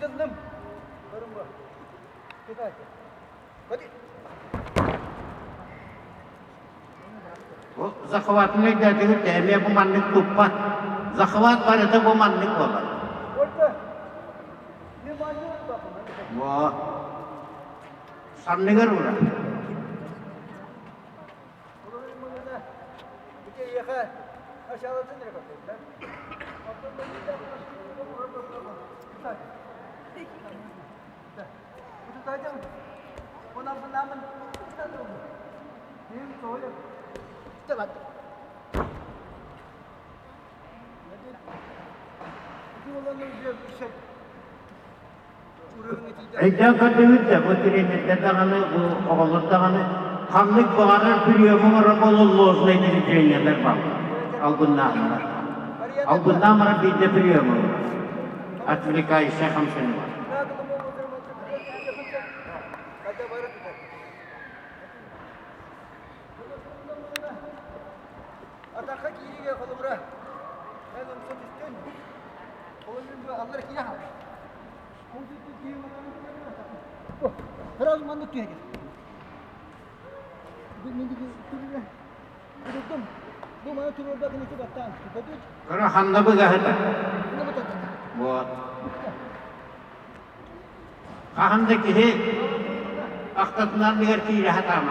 Yıkıldım. Varım bu. Güzel. Hadi. O zakavatın ne dediği değerli bu manlık tuppa. Zakavat var ya bu manlık var. Orada. Ne manyak bakın. Bu sanlıgar var. Buranın bununla bir kere yaka aşağılasın direkt atayım ben. Aklımda bir dakika. Güzel. Bu tutacağım. Bundan bundan tutacağım. Neyim soğuyum. İşte bak. Bu olanı bir şey. Ejda kadını da bu türede dağını bu oğullar dağını kanlık bağırır pürüyümün rabolun lozuna edileceğinler var. Al bunlar. Al bunlar bir de pürüyümün. Afrika'yı şeyham seni var. Ataka kiriye kalı bura. Ben onu çok istiyorum. Oğlum diyor Allah ki ya. Biraz mandık diye gel. Bu ne diyor? Buldum. Bu mana tur orada kını çok attan. Bakın. Kara handa bu gahada. Ne bu tatlı? Bu. Kahandaki he. Aktatlar diğer ki rahat ama